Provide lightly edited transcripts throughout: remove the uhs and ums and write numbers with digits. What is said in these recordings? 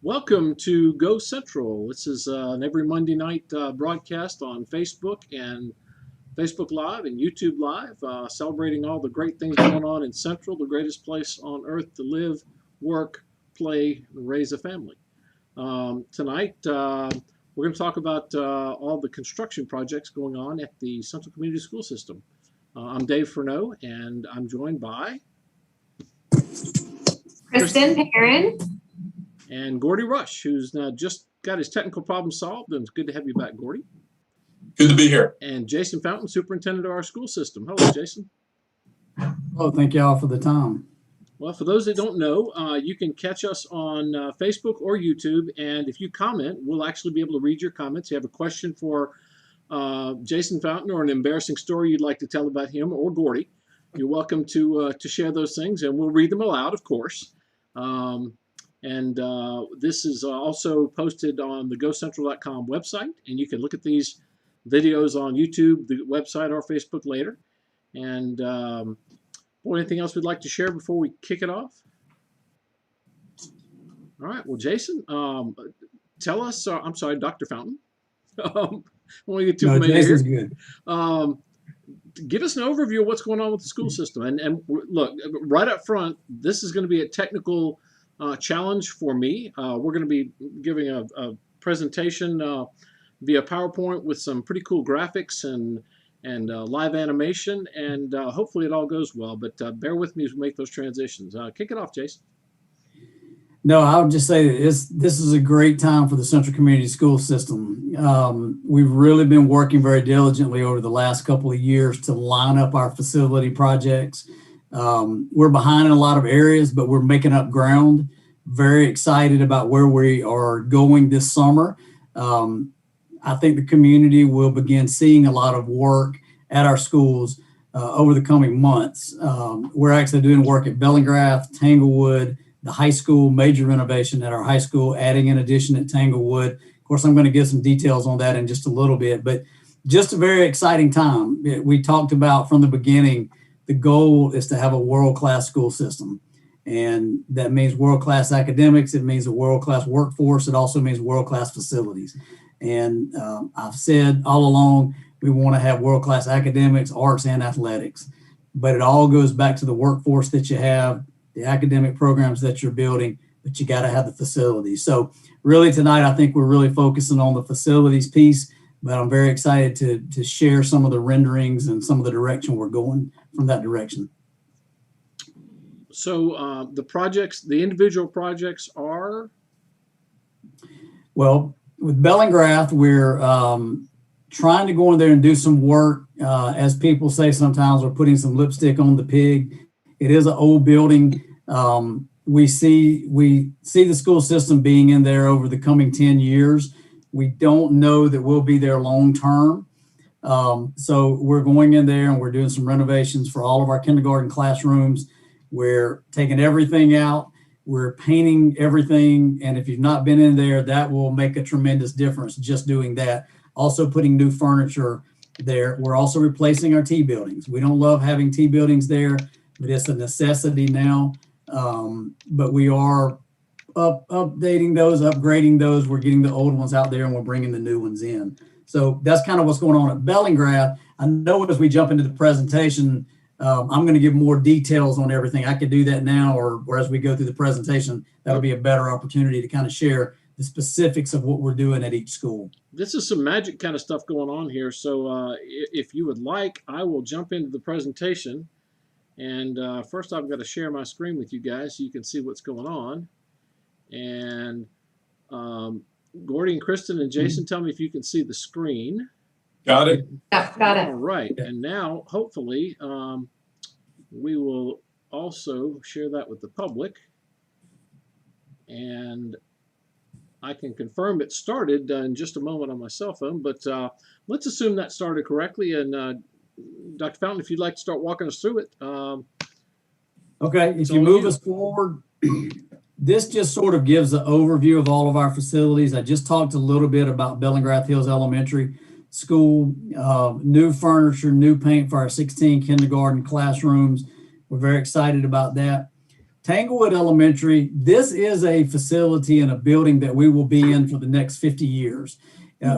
Welcome to Go Central. This is an every Monday night broadcast on Facebook and Facebook Live and YouTube Live, celebrating all the great things going on in Central, the greatest place on earth to live, work, play, and raise a family. Tonight, we're going to talk about all the construction projects going on at the Central Community School System. I'm Dave Furneaux, and I'm joined by Kristen Perrin and Gordy Rush, who's just got his technical problem solved, and it's good to have you back, Gordy. Good to be here. And Jason Fountain, superintendent of our school system. Hello, Jason. Oh, thank you all for the time. Well, for those that don't know, you can catch us on Facebook or YouTube, and if you comment, we'll actually be able to read your comments. You have a question for Jason Fountain or an embarrassing story you'd like to tell about him or Gordy, you're welcome to share those things, and we'll read them aloud, of course. This is also posted on the GoCentral.com website, and you can look at these videos on YouTube, the website, or Facebook later. And anything else we'd like to share before we kick it off? All right. Well, Jason, tell us. I'm sorry, Dr. Fountain. Jason's good. Give us an overview of what's going on with the school system. And look, right up front, this is going to be a technical challenge for me. We're going to be giving a presentation via PowerPoint with some pretty cool graphics and live animation, and hopefully it all goes well. But bear with me as we make those transitions. Kick it off, Jason. No, I would just say that this is a great time for the Central Community School System. We've really been working very diligently over the last couple of years to line up our facility projects. We're behind in a lot of areas, but we're making up ground. Very excited about where we are going this summer. I think the community will begin seeing a lot of work at our schools over the coming months. We're actually doing work at Bellingrath, Tanglewood, the high school, major renovation at our high school, adding an addition at Tanglewood. Of course, I'm going to give some details on that in just a little bit, but just a very exciting time. We talked about from the beginning, the goal is to have a world-class school system. And that means world-class academics. It means a world-class workforce. It also means world-class facilities. And I've said all along, we want to have world-class academics, arts, and athletics. But it all goes back to the workforce that you have, the academic programs that you're building, but you got to have the facilities. So really tonight, I think we're really focusing on the facilities piece, but I'm very excited to share some of the renderings and some of the direction we're going from that direction. So the individual projects are? Well, with Bellingrath, we're trying to go in there and do some work. As people say sometimes, we're putting some lipstick on the pig. It is an old building. We see the school system being in there over the coming 10 years. We don't know that we'll be there long term. So we're going in there and we're doing some renovations for all of our kindergarten classrooms. We're taking everything out. We're painting everything. And if you've not been in there, that will make a tremendous difference just doing that. Also putting new furniture there. We're also replacing our T buildings. We don't love having T buildings there, but it's a necessity now. But we are updating those, upgrading those. We're getting the old ones out there and we're bringing the new ones in. So that's kind of what's going on at Bellingrath. I know as we jump into the presentation, I'm going to give more details on everything. I could do that now, or as we go through the presentation, that'll be a better opportunity to kind of share the specifics of what we're doing at each school. This is some magic kind of stuff going on here. So if you would like, I will jump into the presentation. And first I've got to share my screen with you guys so you can see what's going on. And Gordy and Kristen and Jason, tell me if you can see the screen. Got it. Yeah, got it. All right. And now, hopefully, we will also share that with the public. And I can confirm it started in just a moment on my cell phone, but let's assume that started correctly. And Dr. Fountain, if you'd like to start walking us through it. Okay, if you move us forward, this just sort of gives an overview of all of our facilities. I just talked a little bit about Bellingrath Hills Elementary School, new furniture, new paint for our 16 kindergarten classrooms. We're very excited about that. Tanglewood Elementary, this is a facility and a building that we will be in for the next 50 years.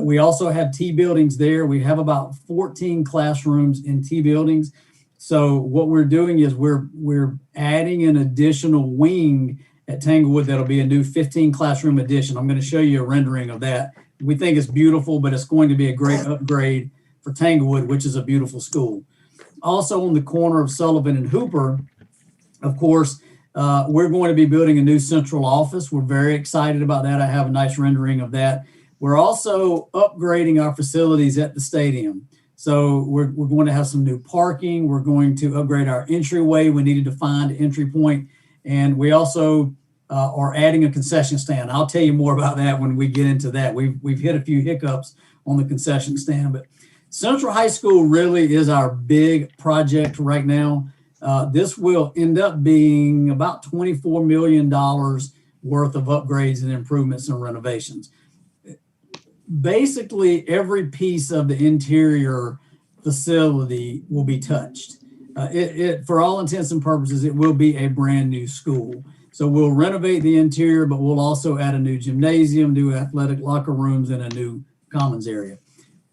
We also have T buildings there. We have about 14 classrooms in T buildings. So what we're doing is we're adding an additional wing at Tanglewood that'll be a new 15 classroom addition. I'm going to show you a rendering of that. We think it's beautiful, but it's going to be a great upgrade for Tanglewood, which is a beautiful school. Also on the corner of Sullivan and Hooper, of course, we're going to be building a new central office. We're very excited about that. I have a nice rendering of that. We're also upgrading our facilities at the stadium. So we're going to have some new parking. We're going to upgrade our entryway. We needed to find an entry point. And we also are adding a concession stand. I'll tell you more about that when we get into that. We've hit a few hiccups on the concession stand, but Central High School really is our big project right now. This will end up being about $24 million worth of upgrades and improvements and renovations. Basically, every piece of the interior facility will be touched. For all intents and purposes, it will be a brand new school. So we'll renovate the interior, but we'll also add a new gymnasium, new athletic locker rooms, and a new commons area.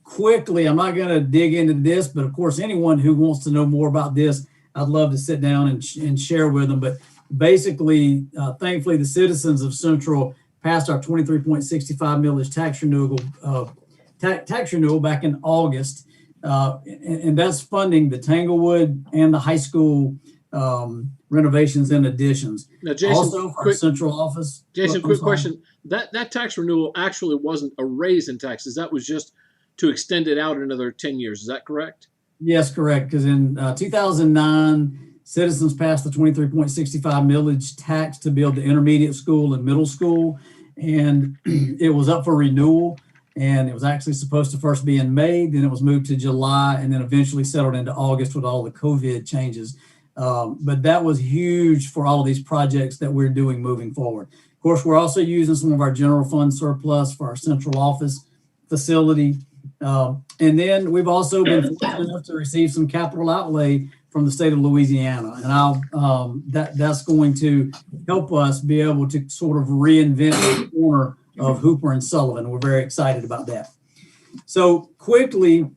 Quickly, I'm not going to dig into this, but of course, anyone who wants to know more about this, I'd love to sit down and share with them. But basically, thankfully, the citizens of Central passed our 23.65 millage tax renewal back in August. And that's funding the Tanglewood and the high school renovations and additions. Now, Jason, also for our central office. Jason, quick question. That tax renewal actually wasn't a raise in taxes. That was just to extend it out another 10 years. Is that correct? Yes, correct. Because in 2009, citizens passed the 23.65 millage tax to build the intermediate school and middle school. And it was up for renewal. And it was actually supposed to first be in May, then it was moved to July, and then eventually settled into August with all the COVID changes. But that was huge for all of these projects that we're doing moving forward. Of course, we're also using some of our general fund surplus for our central office facility. And then we've also been fortunate enough to receive some capital outlay from the state of Louisiana. And that's going to help us be able to sort of reinvent the corner of Hooper and Sullivan. We're very excited about that. So quickly,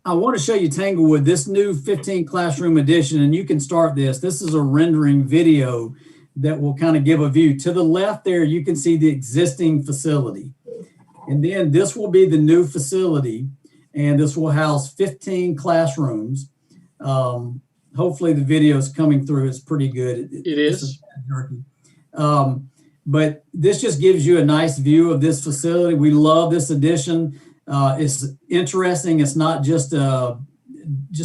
I want to show you Tanglewood, this new 15 classroom edition, and you can start this. This is a rendering video that will kind of give a view. To the left there, you can see the existing facility. And then this will be the new facility, and this will house 15 classrooms. Hopefully the video is coming through. It's pretty good. It is. But this just gives you a nice view of this facility. We love this addition. It's interesting. It's not just a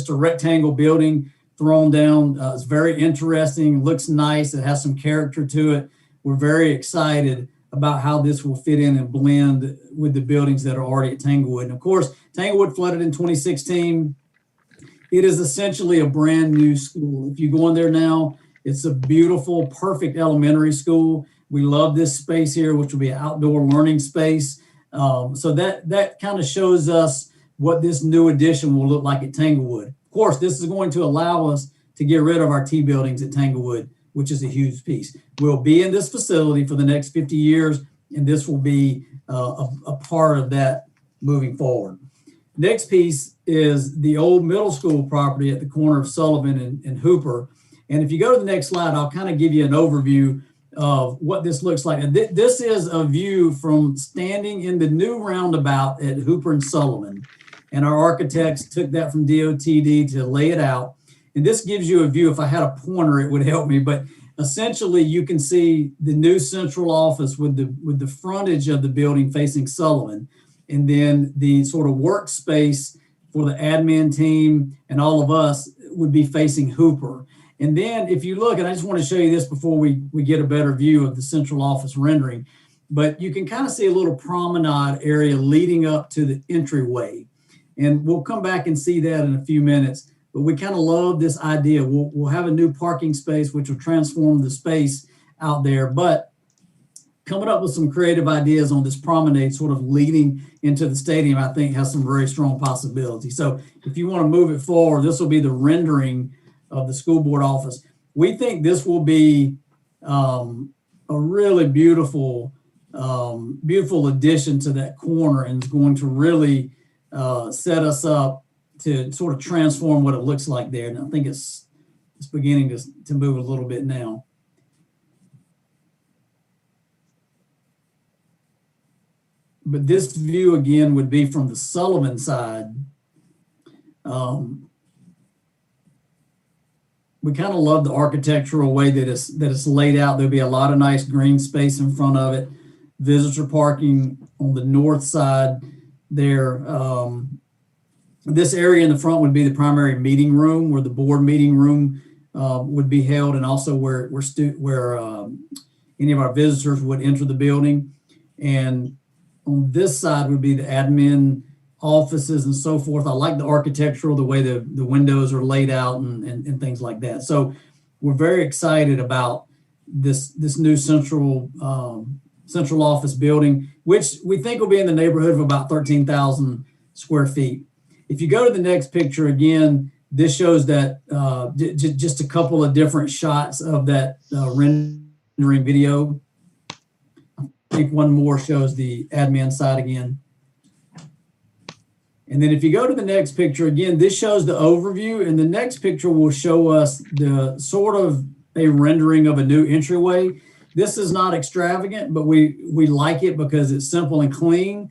rectangle building thrown down. It's very interesting. Looks nice. It has some character to it. We're very excited about how this will fit in and blend with the buildings that are already at Tanglewood. And of course, Tanglewood flooded in 2016. It is essentially a brand new school. If you go in there now, it's a beautiful, perfect elementary school. We love this space here, which will be an outdoor learning space. So that kind of shows us what this new addition will look like at Tanglewood. Of course, this is going to allow us to get rid of our T buildings at Tanglewood, which is a huge piece. We'll be in this facility for the next 50 years, and this will be a part of that moving forward. Next piece is the old middle school property at the corner of Sullivan and Hooper. And if you go to the next slide, I'll kind of give you an overview of what this looks like. And this is a view from standing in the new roundabout at Hooper and Sullivan. And our architects took that from DOTD to lay it out. And this gives you a view. If I had a pointer, it would help me. But essentially, you can see the new central office with the frontage of the building facing Sullivan. And then the sort of workspace for the admin team and all of us would be facing Hooper. And then if you look, and I just want to show you this before we get a better view of the central office rendering, but you can kind of see a little promenade area leading up to the entryway. And we'll come back and see that in a few minutes. But we kind of love this idea. We'll have a new parking space, which will transform the space out there. But coming up with some creative ideas on this promenade sort of leading into the stadium, I think has some very strong possibilities. So if you want to move it forward, this will be the rendering of the school board office. we think this will be a really beautiful addition to that corner, and is going to really set us up to sort of transform what it looks like there. And I think it's beginning to move a little bit now. But this view again would be from the Sullivan side. We kind of love the architectural way that it's laid out. There'll be a lot of nice green space in front of it. Visitor parking on the north side there. This area in the front would be the primary meeting room, where the board meeting room would be held, and also where any of our visitors would enter the building. And on this side would be the admin offices and so forth. I like the architectural, the way the windows are laid out and things like that. So we're very excited about this new central office building, which we think will be in the neighborhood of about 13,000 square feet. If you go to the next picture again, this shows that just a couple of different shots of that rendering video. I think one more shows the admin side again. And then if you go to the next picture, again, this shows the overview, and the next picture will show us the sort of a rendering of a new entryway. This is not extravagant, but we like it because it's simple and clean.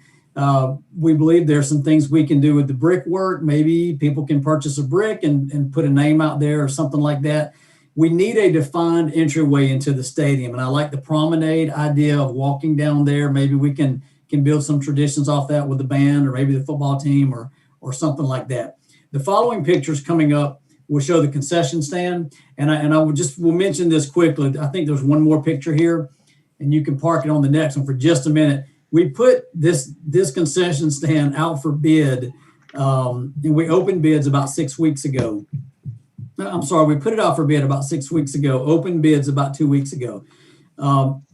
We believe there's some things we can do with the brickwork. Maybe people can purchase a brick and put a name out there or something like that. We need a defined entryway into the stadium. And I like the promenade idea of walking down there. Maybe we can build some traditions off that with the band, or maybe the football team, or something like that. The following pictures coming up will show the concession stand. And I will mention this quickly. I think there's one more picture here, and you can park it on the next one for just a minute. We put this concession stand out for bid, and we opened bids about 6 weeks ago. I'm sorry, we put it out for bid about 6 weeks ago, opened bids about 2 weeks ago.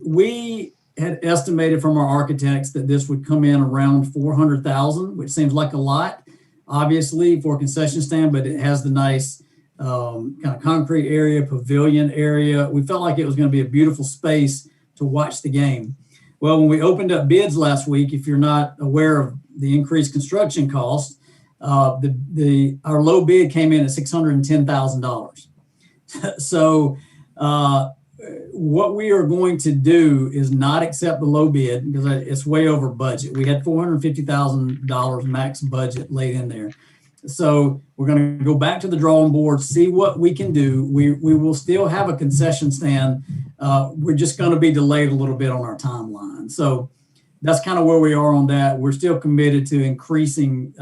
We had estimated from our architects that this would come in around $400,000, which seems like a lot, obviously, for a concession stand, but it has the nice kind of concrete area, pavilion area. We felt like it was going to be a beautiful space to watch the game. Well, when we opened up bids last week, if you're not aware of the increased construction costs, our low bid came in at $610,000. So what we are going to do is not accept the low bid because it's way over budget. We had $450,000 max budget laid in there. So we're going to go back to the drawing board, see what we can do. We will still have a concession stand. We're just going to be delayed a little bit on our timeline. So that's kind of where we are on that. We're still committed to increasing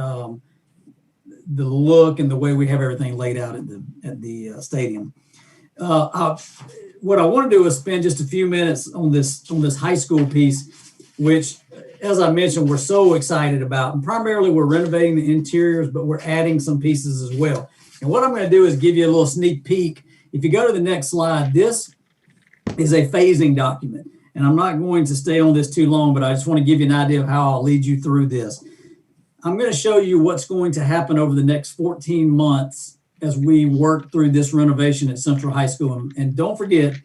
the look and the way we have everything laid out at the stadium. What I want to do is spend just a few minutes on this high school piece, which, as I mentioned, we're so excited about. And primarily, we're renovating the interiors, but we're adding some pieces as well. And what I'm going to do is give you a little sneak peek. If you go to the next slide, this is a phasing document. And I'm not going to stay on this too long, but I just want to give you an idea of how I'll lead you through this. I'm going to show you what's going to happen over the next 14 months as we work through this renovation at Central High School. And don't forget,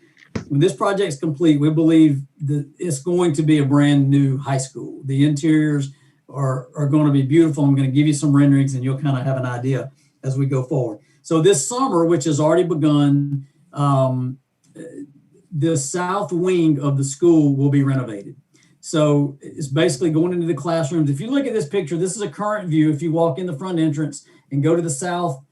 when this project's complete, we believe that it's going to be a brand new high school. The interiors are going to be beautiful. I'm going to give you some renderings, and you'll kind of have an idea as we go forward. So this summer, which has already begun, the south wing of the school will be renovated. So it's basically going into the classrooms. If you look at this picture, this is a current view. If you walk in the front entrance and go to the south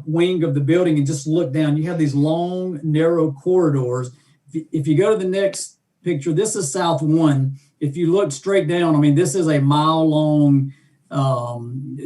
wing of the building and just look down, you have these long, narrow corridors. If you go to the next picture, this is South 1. If you look straight down, I mean, this is a mile-long,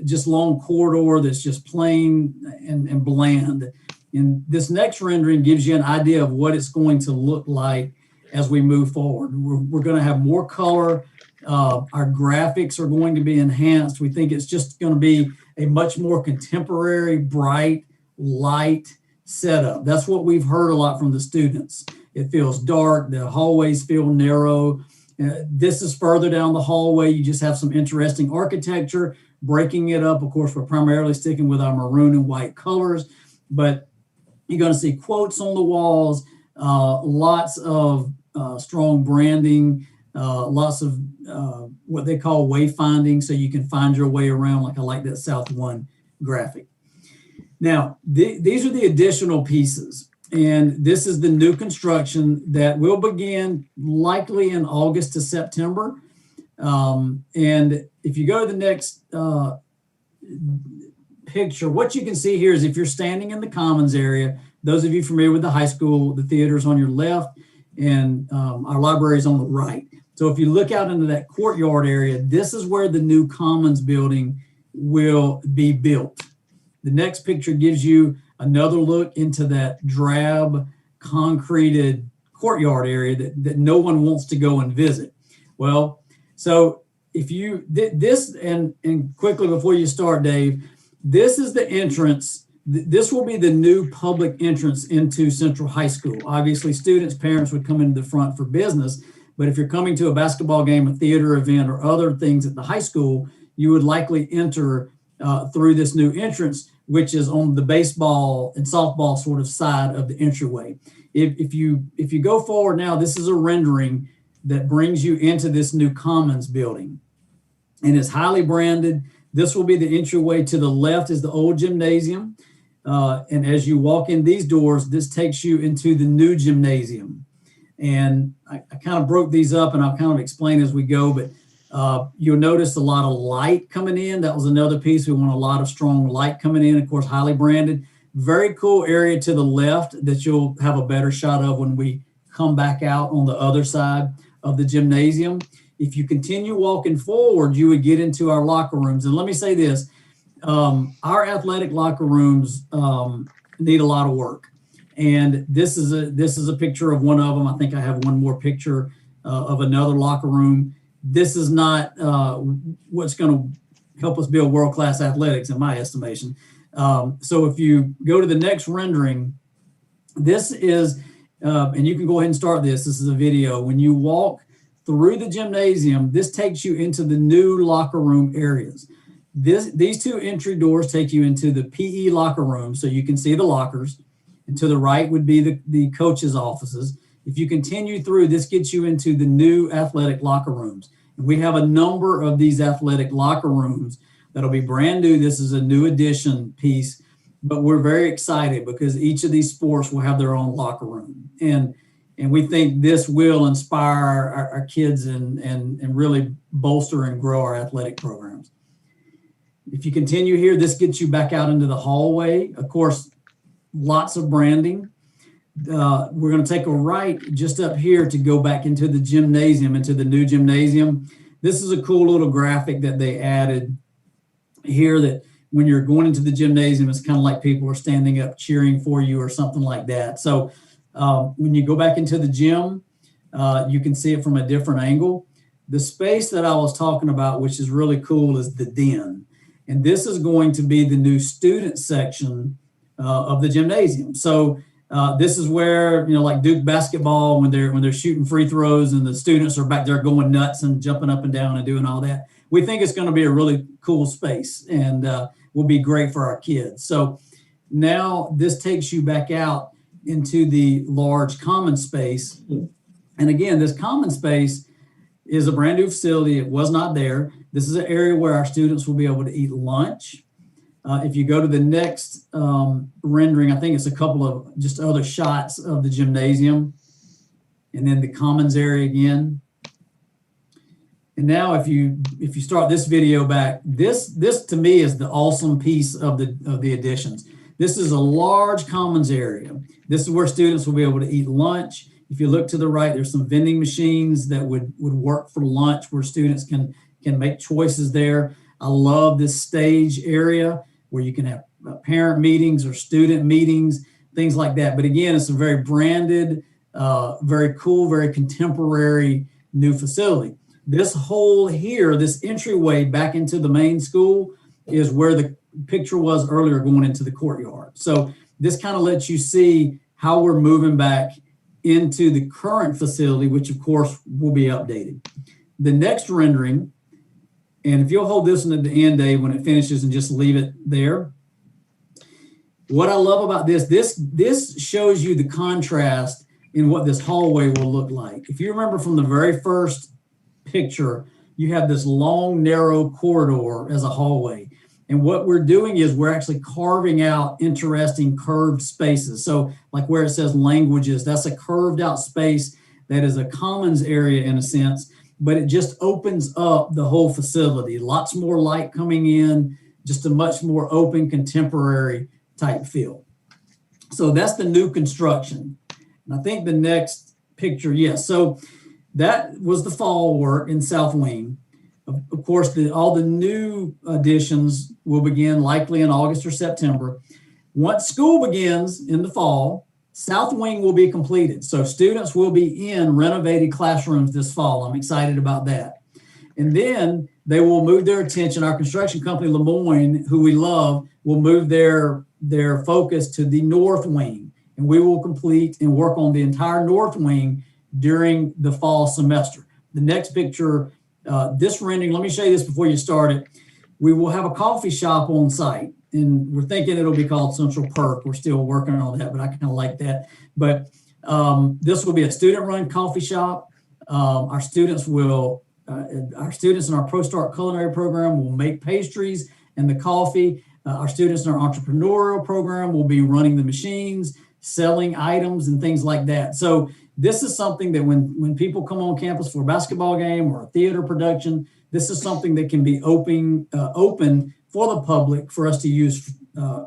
just long corridor that's just plain and bland. And this next rendering gives you an idea of what it's going to look like as we move forward. We're going to have more color. Our graphics are going to be enhanced. We think it's just going to be a much more contemporary, bright, light setup. That's what we've heard a lot from the students. It feels dark. The hallways feel narrow. This is further down the hallway. You just have some interesting architecture, breaking it up. Of course, we're primarily sticking with our maroon and white colors, but You're going to see quotes on the walls, lots of strong branding, lots of what they call wayfinding, so you can find your way around. Like I like that South One graphic. Now, these are the additional pieces, and this is the new construction that will begin likely in August to September. And if you go to the next picture, what you can see here is if you're standing in the commons area, those of you familiar with the high school, the theater is on your left and our library is on the right. So if you look out into that courtyard area, this is where the new commons building will be built. The next picture gives you another look into that drab concreted courtyard area that no one wants to go and visit. Well, so if you this and quickly before you start, Dave, this is the entrance. This will be the new public entrance into Central High School. Obviously, students, parents would come into the front for business, but if you're coming to a basketball game, a theater event, or other things at the high school, you would likely enter through this new entrance, which is on the baseball and softball sort of side of the entryway. If you go forward now, this is a rendering that brings you into this new commons building, and it's highly branded. This will be the entryway. To the left is the old gymnasium. And as you walk in these doors, this takes you into the new gymnasium. And I kind of broke these up and I'll kind of explain as we go, but you'll notice a lot of light coming in. That was another piece. We want a lot of strong light coming in, of course, highly branded. Very cool area to the left that you'll have a better shot of when we come back out on the other side of the gymnasium. If you continue walking forward, you would get into our locker rooms. And let me say this, our athletic locker rooms need a lot of work. And this is a picture of one of them. I think I have one more picture of another locker room. This is not what's going to help us build world-class athletics, in my estimation. So if you go to the next rendering, this is, and you can go ahead and start this. This is a video. When you walk through the gymnasium, this takes you into the new locker room areas. These two entry doors take you into the PE locker room, so you can see the lockers. And to the right would be the coaches' offices. If you continue through, this gets you into the new athletic locker rooms. And we have a number of these athletic locker rooms that'll be brand new. This is a new addition piece, but we're very excited because each of these sports will have their own locker room. And we think this will inspire our kids and really bolster and grow our athletic programs. If you continue here, this gets you back out into the hallway. Of course, lots of branding. We're going to take a right just up here to go back into the gymnasium, into the new gymnasium. This is a cool little graphic that they added here that when you're going into the gymnasium, it's kind of like people are standing up cheering for you or something like that. So when you go back into the gym, you can see it from a different angle. The space that I was talking about, which is really cool, is the den. And this is going to be the new student section of the gymnasium. So this is where, like Duke basketball, when they're shooting free throws and the students are back there going nuts and jumping up and down and doing all that. We think it's going to be a really cool space and will be great for our kids. So now this takes you back out into the large common space. And again, this common space is a brand new facility. It was not there. This is an area where our students will be able to eat lunch. If you go to the next rendering, I think it's a couple of just other shots of the gymnasium and then the commons area again. And now if you start this video back, this to me is the awesome piece of the additions. This is a large commons area. This is where students will be able to eat lunch. If you look to the right, there's some vending machines that would work for lunch where students can make choices there. I love this stage area where you can have parent meetings or student meetings, things like that. But again, it's a very branded, very cool, very contemporary new facility. This hole here, this entryway back into the main school is where the picture was earlier going into the courtyard. So this kind of lets you see how we're moving back into the current facility, which of course will be updated. The next rendering, and if you'll hold this one at the end, Dave, when it finishes and just leave it there. what I love about this shows you the contrast in what this hallway will look like. If you remember from the very first picture, you have this long, narrow corridor as a hallway. And what we're doing is we're actually carving out interesting curved spaces. So like where it says languages, that's a curved out space that is a commons area in a sense, but it just opens up the whole facility. Lots more light coming in, just a much more open, contemporary type feel. So that's the new construction. And I think the next picture, yes. So that was the fall work in South Wing. Of course, all the new additions will begin likely in August or September. Once school begins in the fall, South Wing will be completed. So students will be in renovated classrooms this fall. I'm excited about that. And then they will move their attention. Our construction company, Lemoyne, who we love, will move their focus to the North Wing. And we will complete and work on the entire North Wing during the fall semester. The next picture, this rendering, let me show you this before you start it. We will have a coffee shop on site, and we're thinking it'll be called Central Perk. We're still working on that, but I kind of like that. But this will be a student-run coffee shop. Our students in our ProStart culinary program will make pastries and the coffee. Our students in our entrepreneurial program will be running the machines, selling items and things like that. So this is something that when people come on campus for a basketball game or a theater production, this is something that can be open for the public for us to use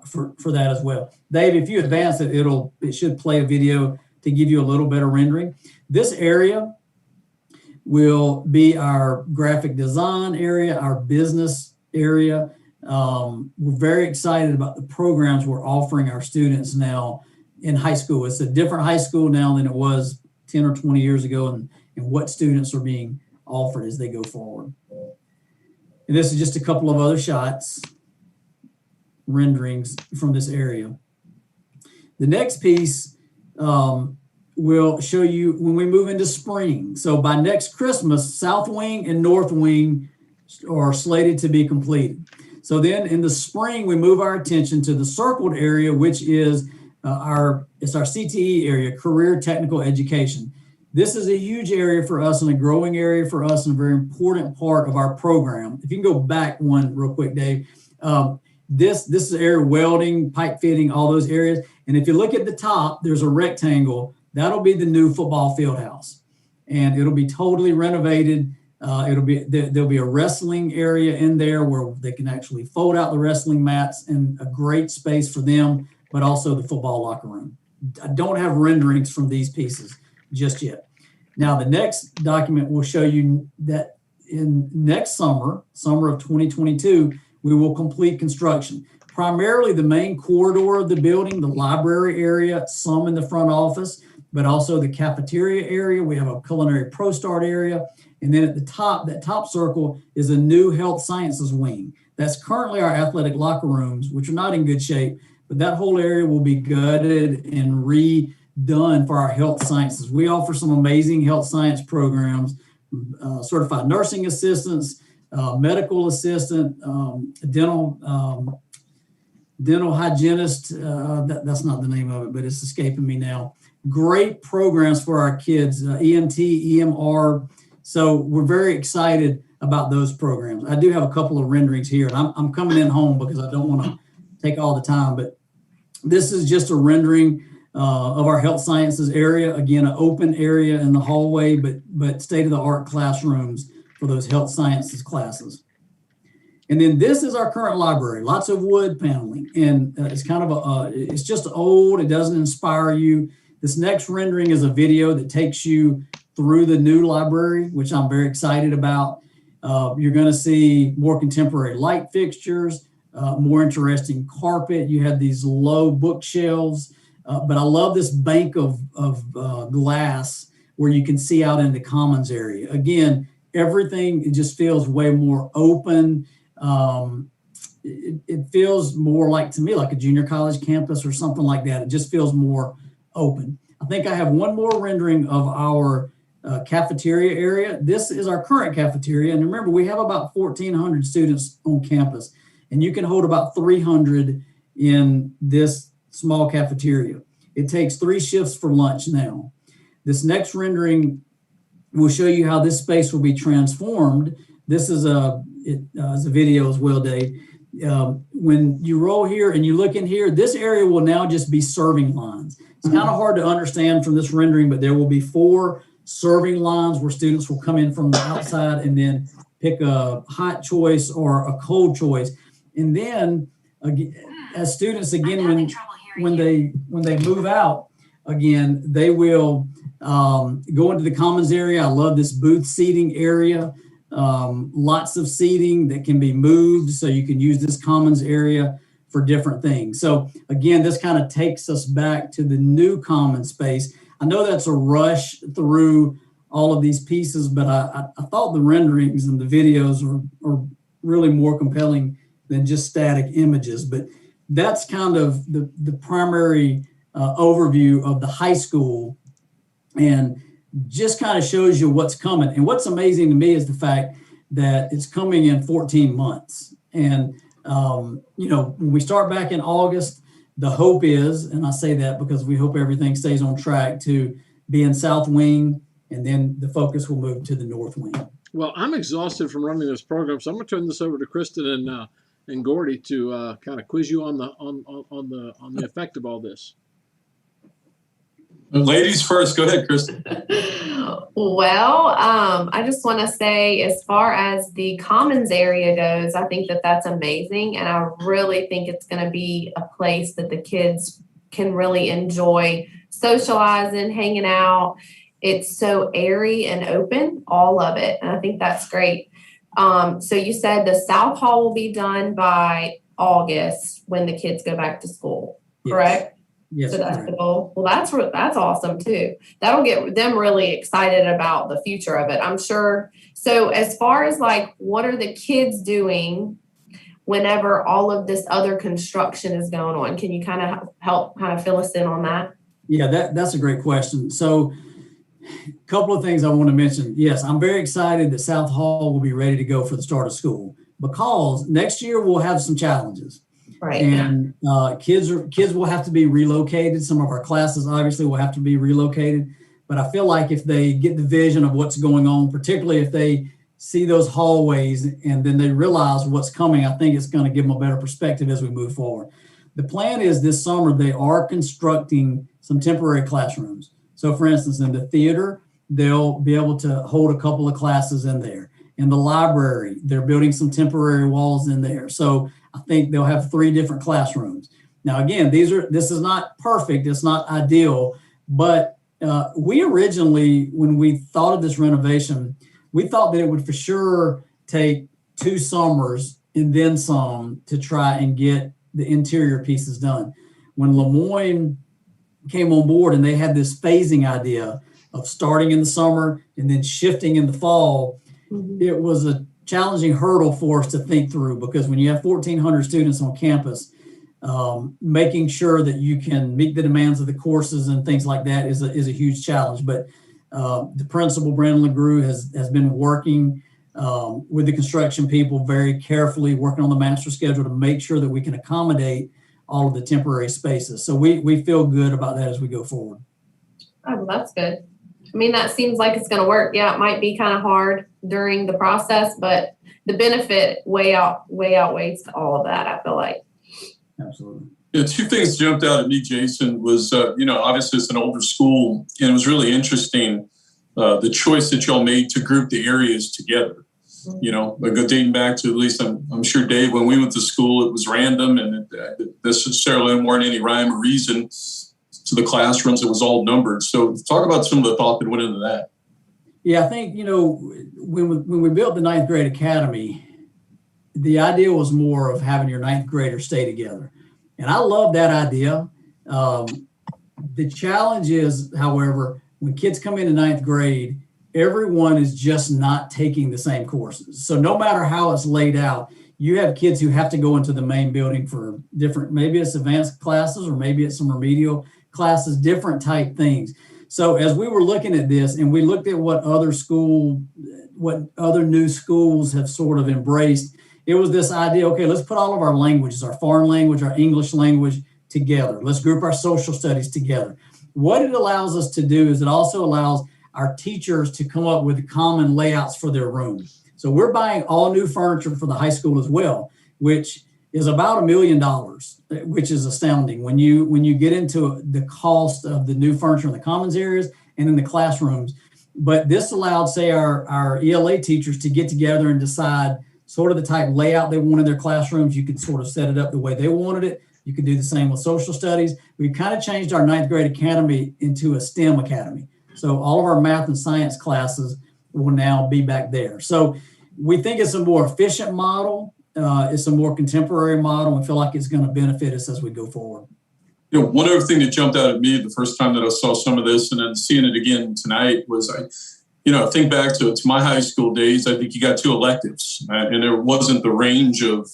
for that as well. Dave, if you advance it, it should play a video to give you a little better rendering. This area will be our graphic design area, our business area. We're very excited about the programs we're offering our students now in high school. It's a different high school now than it was 10 or 20 years ago, and what students are being offered as they go forward. And this is just a couple of other shots, renderings from this area. The next piece will show you when we move into spring. So by next Christmas, South Wing and North Wing are slated to be completed. So then in the spring, we move our attention to the circled area, which is our CTE area, Career Technical Education. This is a huge area for us and a growing area for us and a very important part of our program. If you can go back one real quick, Dave. This is area welding, pipe fitting, all those areas. And if you look at the top, there's a rectangle. That'll be the new football field house. And it'll be totally renovated. There'll be a wrestling area in there where they can actually fold out the wrestling mats, and a great space for them, but also the football locker room. I don't have renderings from these pieces just yet. Now, the next document will show you that in next summer of 2022, we will complete construction. Primarily the main corridor of the building, the library area, some in the front office, but also the cafeteria area. We have a culinary ProStart area. And then at the top, that top circle is a new health sciences wing. That's currently our athletic locker rooms, which are not in good shape, but that whole area will be gutted and redone for our health sciences. We offer some amazing health science programs, certified nursing assistants, medical assistant, dental hygienist. That's not the name of it, but it's escaping me now. Great programs for our kids, EMT, EMR. So we're very excited about those programs. I do have a couple of renderings here, and I'm coming in home because I don't want to take all the time, but this is just a rendering of our health sciences area. Again, an open area in the hallway, but state-of-the-art classrooms for those health sciences classes. And then this is our current library, lots of wood paneling, and it's kind of it's just old. It doesn't inspire you. This next rendering is a video that takes you through the new library, which I'm very excited about. You're going to see more contemporary light fixtures, more interesting carpet. You have these low bookshelves, but I love this bank of glass where you can see out in the commons area. Again, everything, it just feels way more open. It feels more like, to me, like a junior college campus or something like that. It just feels more open. I think I have one more rendering of our cafeteria area. This is our current cafeteria. And remember, we have about 1,400 students on campus, and you can hold about 300 in this small cafeteria. It takes 3 shifts for lunch now. This next rendering will show you how this space will be transformed. This is a video as well, Dave. When you roll here and you look in here, this area will now just be serving lines. It's kind of hard to understand from this rendering, but there will be 4 serving lines where students will come in from the outside and then pick a hot choice or a cold choice. And then as students, again, when they move out, again, they will go into the commons area. I love this booth seating area. Lots of seating that can be moved, so you can use this commons area for different things. So again, this kind of takes us back to the new common space. I know that's a rush through all of these pieces, but I thought the renderings and the videos are really more compelling than just static images. But that's kind of the primary overview of the high school, and just kind of shows you what's coming. And what's amazing to me is the fact that it's coming in 14 months. And, when we start back in August, the hope is, and I say that because we hope everything stays on track, to be in South Wing, and then the focus will move to the North Wing. Well, I'm exhausted from running this program, so I'm going to turn this over to Kristen and Gordy to kind of quiz you on the effect of all this. Ladies first. Go ahead, Kristen. Well, I just want to say, as far as the commons area goes, I think that that's amazing. And I really think it's going to be a place that the kids can really enjoy socializing, hanging out. It's so airy and open, all of it. And I think that's great. So you said the South Hall will be done by August when the kids go back to school, correct? Yes. So that's the goal. Well, that's awesome too. That'll get them really excited about the future of it, I'm sure. So as far as like, what are the kids doing whenever all of this other construction is going on? Can you kind of help kind of fill us in on that? Yeah, that's a great question. So a couple of things I want to mention. Yes, I'm very excited that South Hall will be ready to go for the start of school, because next year we'll have some challenges. Right. And kids will have to be relocated. Some of our classes obviously will have to be relocated. But I feel like if they get the vision of what's going on, particularly if they see those hallways and then they realize what's coming, I think it's going to give them a better perspective as we move forward. The plan is this summer they are constructing some temporary classrooms. So for instance, in the theater, they'll be able to hold a couple of classes in there. In the library, they're building some temporary walls in there. So I think they'll have 3 different classrooms. Now, again, this is not perfect. It's not ideal, but we originally, when we thought of this renovation, we thought that it would for sure take 2 summers and then some to try and get the interior pieces done. When Lemoyne came on board and they had this phasing idea of starting in the summer and then shifting in the fall, it was a challenging hurdle for us to think through, because when you have 1,400 students on campus, making sure that you can meet the demands of the courses and things like that is a huge challenge. But the principal, Brandon LeGroux, has been working with the construction people very carefully, working on the master schedule to make sure that we can accommodate all of the temporary spaces. So we feel good about that as we go forward. Oh, well, that's good. I mean, that seems like it's going to work. Yeah, it might be kind of hard during the process, but the benefit way outweighs all of that, I feel like. Absolutely. Yeah, 2 things jumped out at me, Jason, was, obviously it's an older school, and it was really interesting, the choice that y'all made to group the areas together. Dating back to, at least I'm sure, Dave, when we went to school, it was random, and it necessarily weren't any rhyme or reason to the classrooms. It was all numbered. So talk about some of the thought that went into that. Yeah, I think, when we built the 9th grade academy, the idea was more of having your 9th graders stay together. And I love that idea. The challenge is, however, when kids come into 9th grade, everyone is just not taking the same courses. So no matter how it's laid out, you have kids who have to go into the main building for different, maybe it's advanced classes or maybe it's some remedial classes, different type things. So as we were looking at this and we looked at what other new schools have sort of embraced, it was this idea, okay, let's put all of our languages, our foreign language, our English language, together. Let's group our social studies together. What it allows us to do is it also allows our teachers to come up with common layouts for their room. So we're buying all new furniture for the high school as well, which is about $1 million, which is astounding when you get into the cost of the new furniture in the commons areas and in the classrooms. But this allowed, say, our ELA teachers to get together and decide sort of the type layout they want in their classrooms. You could sort of set it up the way they wanted it. You could do the same with social studies. We kind of changed our ninth grade academy into a STEM academy. So all of our math and science classes will now be back there. So we think it's a more efficient model. It's a more contemporary model. We feel like it's going to benefit us as we go forward. You know, one other thing that jumped out at me the first time that I saw some of this, and then seeing it again tonight, was I think back to my high school days. I think you got 2 electives, and there wasn't the range of,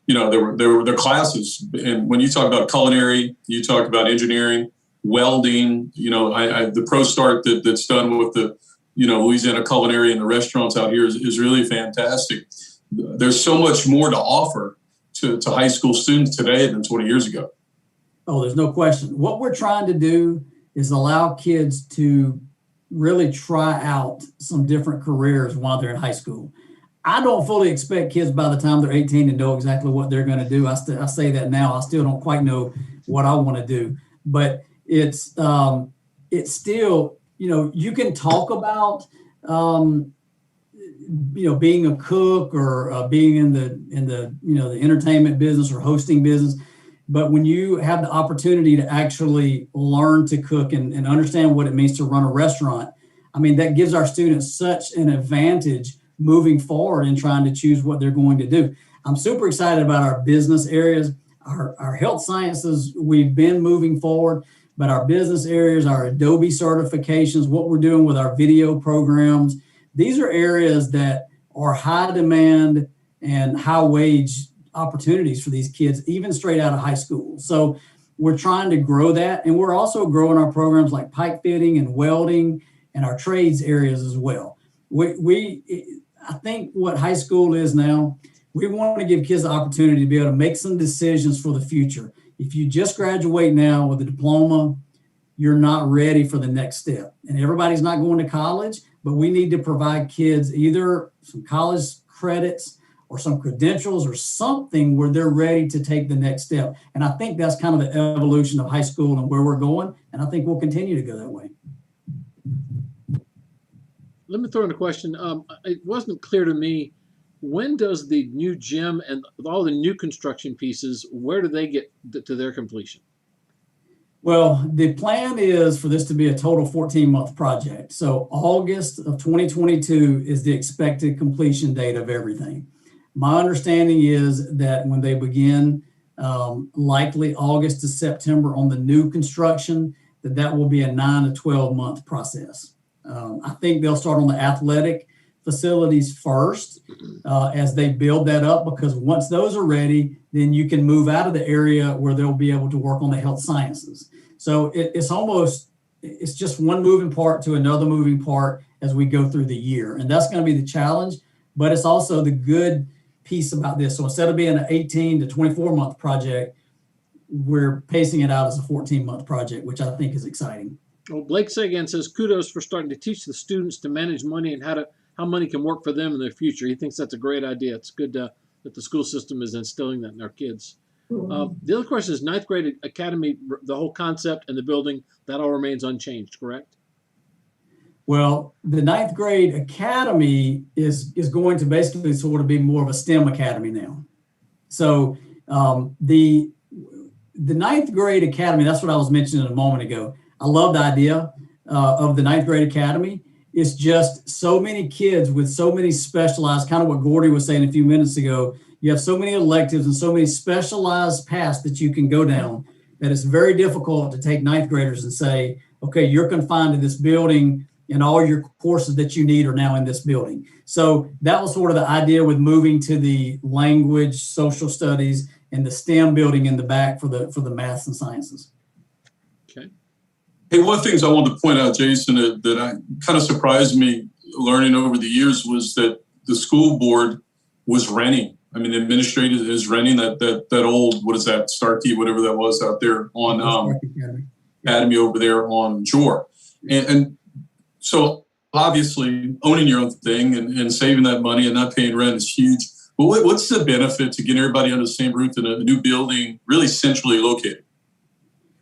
there were classes. And when you talk about culinary, you talk about engineering, welding. The Pro Start that's done with the Louisiana Culinary and the restaurants out here is really fantastic. There's so much more to offer to high school students today than 20 years ago. Oh, there's no question. What we're trying to do is allow kids to really try out some different careers while they're in high school. I don't fully expect kids by the time they're 18 to know exactly what they're going to do. I say that now. I still don't quite know what I want to do, but it's still, you can talk about, being a cook or being in the entertainment business or hosting business. But when you have the opportunity to actually learn to cook and understand what it means to run a restaurant, I mean, that gives our students such an advantage moving forward in trying to choose what they're going to do. I'm super excited about our business areas, our health sciences. We've been moving forward, but our business areas, our Adobe certifications, what we're doing with our video programs, these are areas that are high demand and high wage opportunities for these kids, even straight out of high school. So we're trying to grow that. And we're also growing our programs like pipe fitting and welding and our trades areas as well. I think what high school is now, we want to give kids the opportunity to be able to make some decisions for the future. If you just graduate now with a diploma, you're not ready for the next step. And everybody's not going to college, but we need to provide kids either some college credits or some credentials or something where they're ready to take the next step. And I think that's kind of the evolution of high school and where we're going. And I think we'll continue to go that way. Let me throw in a question. It wasn't clear to me, when does the new gym and all the new construction pieces, where do they get to their completion? Well, the plan is for this to be a total 14-month project. So August of 2022 is the expected completion date of everything. My understanding is that when they begin, likely August to September on the new construction, that will be a 9 to 12-month process. I think they'll start on the athletic facilities first as they build that up, because once those are ready, then you can move out of the area where they'll be able to work on the health sciences. So it's just one moving part to another moving part as we go through the year. And that's going to be the challenge, but it's also the good piece about this. So instead of being an 18 to 24-month project, we're pacing it out as a 14-month project, which I think is exciting. Well, Blake Sagan says, kudos for starting to teach the students to manage money and how money can work for them in their future. He thinks that's a great idea. It's good that the school system is instilling that in our kids. The other question is ninth grade academy, the whole concept and the building, that all remains unchanged, correct? Well, the ninth grade academy is going to basically sort of be more of a STEM academy now. So the ninth grade academy, that's what I was mentioning a moment ago. I love the idea of the ninth grade academy. It's just so many kids with so many specialized, kind of what Gordy was saying a few minutes ago. You have so many electives and so many specialized paths that you can go down that it's very difficult to take ninth graders and say, okay, you're confined to this building and all your courses that you need are now in this building. So that was sort of the idea with moving to the language, social studies, and the STEM building in the back for the maths and sciences. Okay. Hey, one of the things I wanted to point out, Jason, that kind of surprised me learning over the years was that the school board was renting I mean, the administrator is renting that old, what is that, Starkey, whatever that was out there on Academy over there on Geaux. And so obviously owning your own thing and saving that money and not paying rent is huge. But what's the benefit to getting everybody under the same roof in a new building, really centrally located?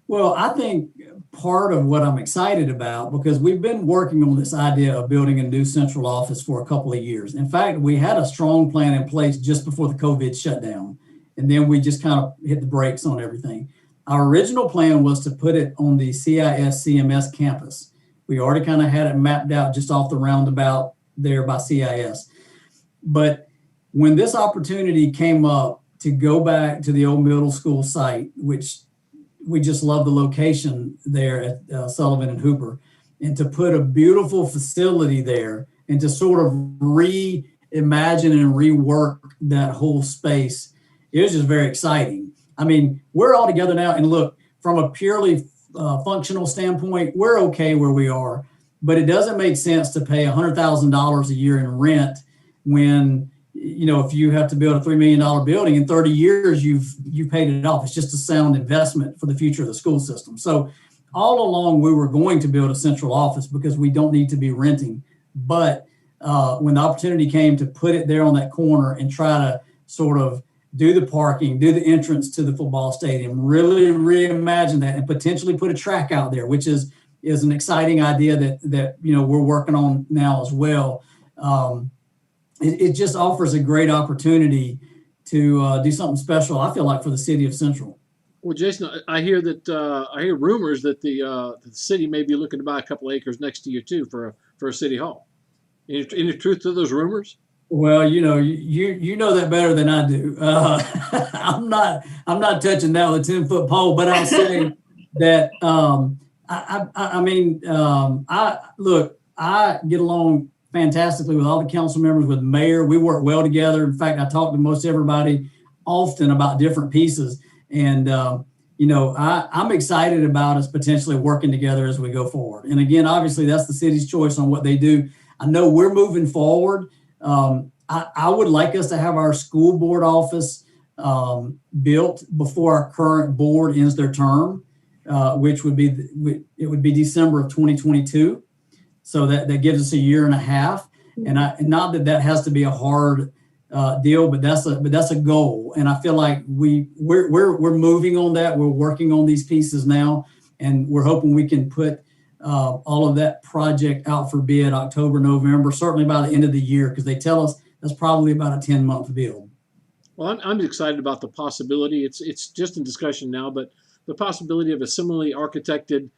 Well, I think part of what I'm excited about, because we've been working on this idea of building a new central office for a couple of years. In fact, we had a strong plan in place just before the COVID shutdown, and then we just kind of hit the brakes on everything. Our original plan was to put it on the CIS CMS campus. We already kind of had it mapped out just off the roundabout there by CIS. But when this opportunity came up to go back to the old middle school site, which we just love the location there at Sullivan and Hooper, and to put a beautiful facility there and to sort of reimagine and rework that whole space, it was just very exciting. I mean, we're all together now, and look, from a purely functional standpoint, we're okay where we are, but it doesn't make sense to pay $100,000 a year in rent when, you know, if you have to build a $3 million building in 30 years, you've paid it off. It's just a sound investment for the future of the school system. So all along we were going to build a central office because we don't need to be renting. But when the opportunity came to put it there on that corner and try to sort of do the parking, do the entrance to the football stadium, really reimagine that and potentially put a track out there, which is an exciting idea that you know, we're working on now as well. It just offers a great opportunity to do something special, I feel like, for the city of Central. Well, Jason, I hear rumors that the city may be looking to buy a couple acres next to you too for a city hall. Any truth to those rumors? Well, you know, you know that better than I do. I'm not touching that with a 10-foot pole, but I'll say that I get along fantastically with all the council members, with the mayor. We work well together. In fact, I talk to most everybody often about different pieces. And, you know, I'm excited about us potentially working together as we go forward. And again, obviously, that's the city's choice on what they do. I know we're moving forward. I would like us to have our school board office built before our current board ends their term, which would be December of 2022. So that gives us a year and a half. And not that has to be a hard deal, but that's a goal. And I feel like we're moving on that. We're working on these pieces now, and we're hoping we can put all of that project out for bid October, November, certainly by the end of the year, because they tell us that's probably about a 10-month build. Well, I'm excited about the possibility. It's just in discussion now, but the possibility of a similarly architected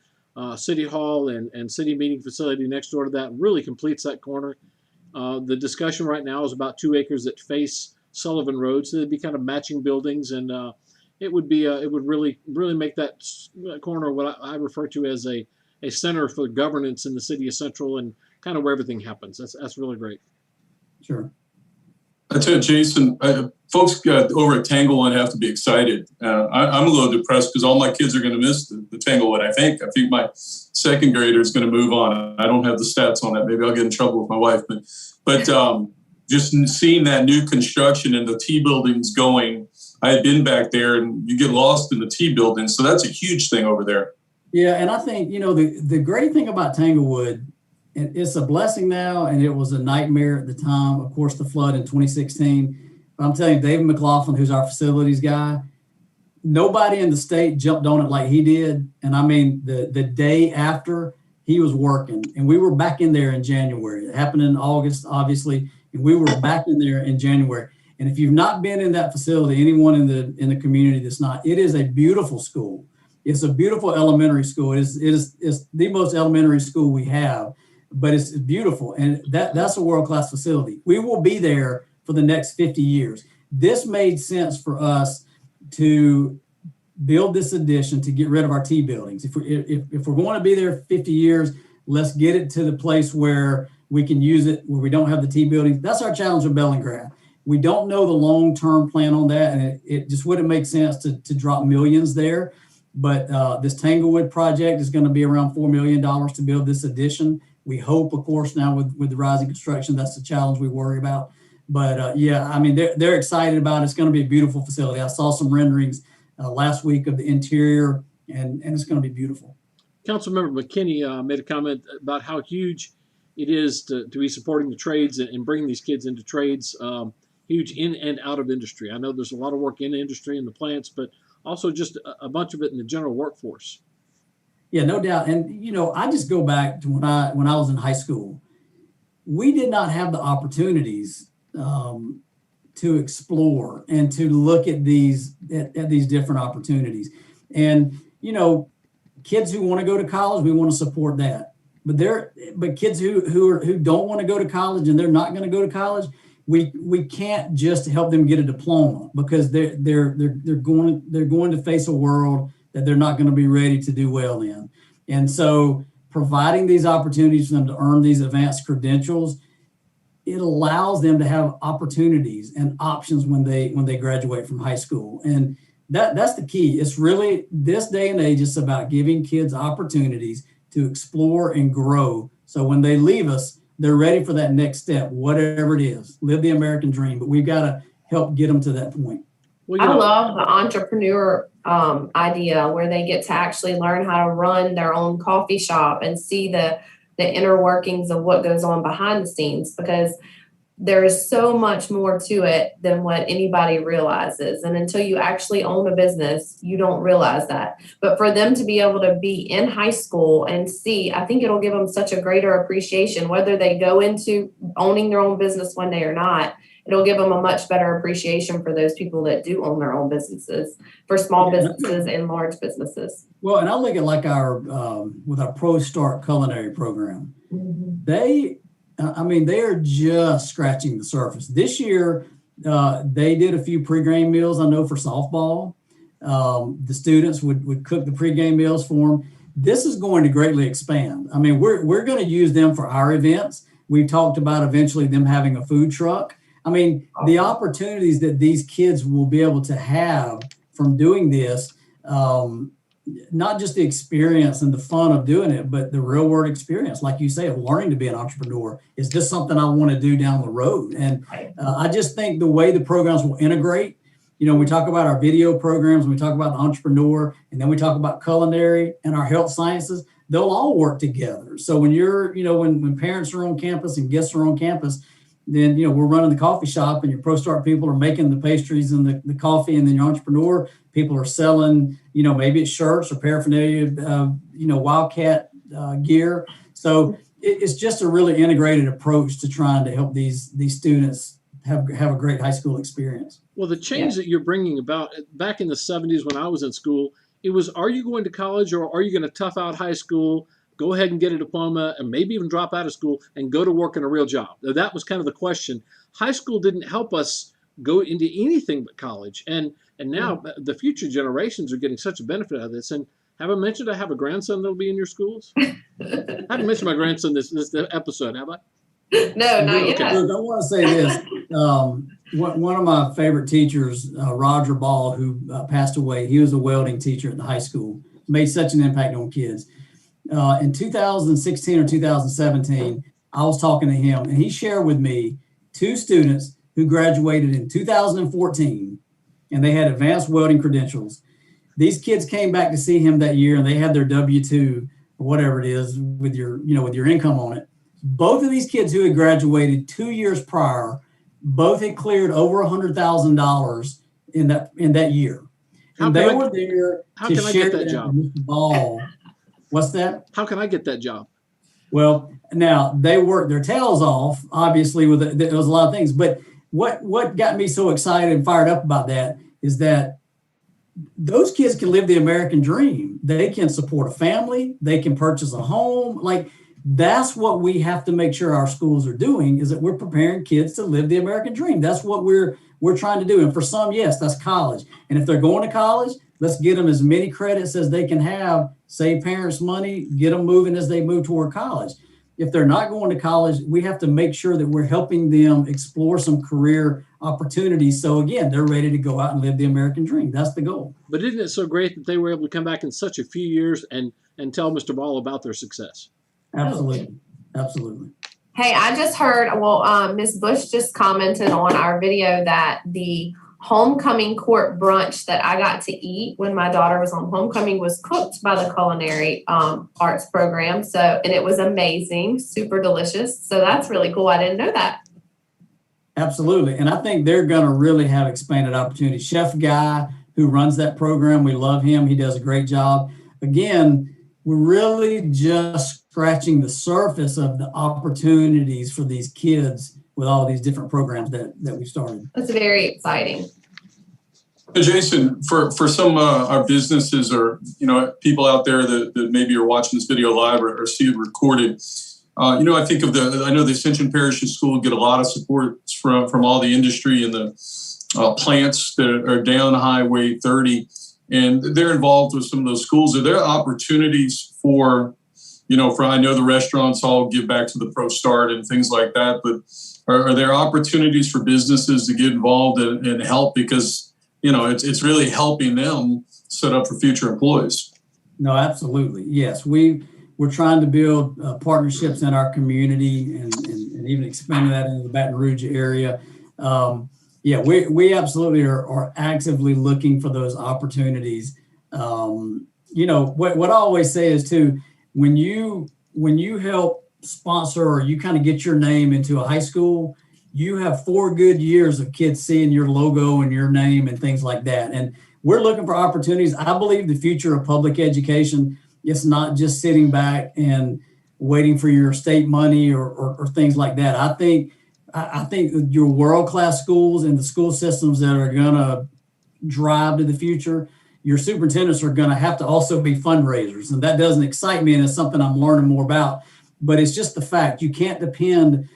city hall and city meeting facility next door to that really completes that corner. The discussion right now is about 2 acres that face Sullivan Road, so they'd be kind of matching buildings, and it would really make that corner what I refer to as a center for governance in the city of Central and kind of where everything happens. That's really great. Sure. I tell you, Jason, folks over at Tanglewood have to be excited. I'm a little depressed because all my kids are going to miss the Tanglewood. I think my second grader is going to move on. I don't have the stats on that. Maybe I'll get in trouble with my wife. But just seeing that new construction and the T buildings going, I had been back there, and you get lost in the T building. So that's a huge thing over there. Yeah, and I think, you know, the great thing about Tanglewood, and it's a blessing now, and it was a nightmare at the time, of course, the flood in 2016. But I'm telling you, David McLaughlin, who's our facilities guy, nobody in the state jumped on it like he did. And I mean, the day after, he was working, and we were back in there in January. It happened in August, obviously, and we were back in there in January. And if you've not been in that facility, anyone in the community that's not, it is a beautiful school. It's a beautiful elementary school. It's the most elementary school we have, but it's beautiful. And that's a world-class facility. We will be there for the next 50 years. This made sense for us to build this addition to get rid of our T buildings. If we're going to be there 50 years, let's get it to the place where we can use it, where we don't have the T buildings. That's our challenge with Bellingrad. We don't know the long-term plan on that, and it just wouldn't make sense to drop millions there. But this Tanglewood project is going to be around $4 million to build this addition. We hope, of course, now with the rising construction, that's the challenge we worry about. But yeah, I mean, they're excited about it. It's going to be a beautiful facility. I saw some renderings last week of the interior, and it's going to be beautiful. Councilmember McKinney made a comment about how huge it is to be supporting the trades and bringing these kids into trades, huge in and out of industry. I know there's a lot of work in the industry in the plants, but also just a bunch of it in the general workforce. Yeah, no doubt. And, you know, I just go back to when I was in high school. We did not have the opportunities to explore and to look at these different opportunities. And, you know, kids who want to go to college, we want to support that. But kids who don't want to go to college and they're not going to go to college, we can't just help them get a diploma, because they're going to face a world that they're not going to be ready to do well in. And so providing these opportunities for them to earn these advanced credentials, it allows them to have opportunities and options when they graduate from high school. And that's the key. It's really, this day and age, it's about giving kids opportunities to explore and grow. So when they leave us, they're ready for that next step, whatever it is. Live the American dream, but we've got to help get them to that point. Well, I love the entrepreneur idea where they get to actually learn how to run their own coffee shop and see the inner workings of what goes on behind the scenes, because there is so much more to it than what anybody realizes. And until you actually own a business, you don't realize that. But for them to be able to be in high school and see, I think it'll give them such a greater appreciation, whether they go into owning their own business one day or not. It'll give them a much better appreciation for those people that do own their own businesses, for small businesses and large businesses. Well, and I look at like our with our Pro Start culinary program. Mm-hmm. They are just scratching the surface. This year, they did a few pregame meals, I know, for softball. The students would cook the pregame meals for them. This is going to greatly expand. I mean, we're going to use them for our events. We talked about eventually them having a food truck. I mean, the opportunities that these kids will be able to have from doing this, not just the experience and the fun of doing it, but the real world experience, like you say, of learning to be an entrepreneur. Is this something I want to do down the road? And I just think the way the programs will integrate, you know, we talk about our video programs, we talk about the entrepreneur, and then we talk about culinary and our health sciences, they'll all work together. So when when parents are on campus and guests are on campus, then, you know, we're running the coffee shop and your Pro Start people are making the pastries and the coffee, and then your entrepreneur people are selling, you know, maybe it's shirts or paraphernalia, Wildcat gear. So it's just a really integrated approach to trying to help these students have a great high school experience. Well, the change that you're bringing about, back in the 70s when I was in school, it was, are you going to college or are you going to tough out high school, go ahead and get a diploma, and maybe even drop out of school and go to work in a real job? That was kind of the question. High school didn't help us go into anything but college. And now the future generations are getting such a benefit out of this. And have I mentioned I have a grandson that'll be in your schools? I haven't mentioned my grandson this episode, have I? No, not yet. I want to say this. One of my favorite teachers, Roger Ball, who passed away, he was a welding teacher at the high school, made such an impact on kids. In 2016 or 2017, I was talking to him, and he shared with me two students who graduated in 2014, and they had advanced welding credentials. These kids came back to see him that year, and they had their W-2 or whatever it is with your income on it. Both of these kids who had graduated 2 years prior, both had cleared over $100,000 in that year. And they were there to share that job. Ball. What's that? How can I get that job? Well, now they worked their tails off, obviously, there was a lot of things. But what got me so excited and fired up about that is that those kids can live the American dream. They can support a family. They can purchase a home. Like, that's what we have to make sure our schools are doing, is that we're preparing kids to live the American dream. That's what we're trying to do. And for some, yes, that's college. And if they're going to college, let's get them as many credits as they can have, save parents money, get them moving as they move toward college. If they're not going to college, we have to make sure that we're helping them explore some career opportunities. So again, they're ready to go out and live the American dream. That's the goal. But isn't it so great that they were able to come back in such a few years and tell Mr. Ball about their success? Absolutely. Absolutely. Hey, I just heard, well, Ms. Bush just commented on our video that the homecoming court brunch that I got to eat when my daughter was on homecoming was cooked by the culinary arts program. So, and it was amazing, super delicious. So that's really cool. I didn't know that. Absolutely. And I think they're going to really have expanded opportunities. Chef Guy, who runs that program, we love him. He does a great job. Again, we're really just scratching the surface of the opportunities for these kids with all these different programs that we started. That's very exciting. Jason, for some our businesses or people out there that maybe are watching this video live or see it recorded, I think of I know the Ascension Parish School get a lot of support from all the industry and the plants that are down Highway 30, and they're involved with some of those schools. Are there opportunities for I know the restaurants all give back to the Pro Start and things like that, but are there opportunities for businesses to get involved and help, because it's really helping them set up for future employees? No, absolutely. Yes. We're trying to build partnerships in our community and even expanding that into the Baton Rouge area. We absolutely are actively looking for those opportunities. What I always say is too, when you help sponsor or you kind of get your name into a high school, you have 4 good years of kids seeing your logo and your name and things like that. And we're looking for opportunities. I believe the future of public education, it's not just sitting back and waiting for your state money or things like that. I think your world-class schools and the school systems that are going to drive to the future, your superintendents are going to have to also be fundraisers. And that doesn't excite me, and it's something I'm learning more about. But it's just the fact you can't depend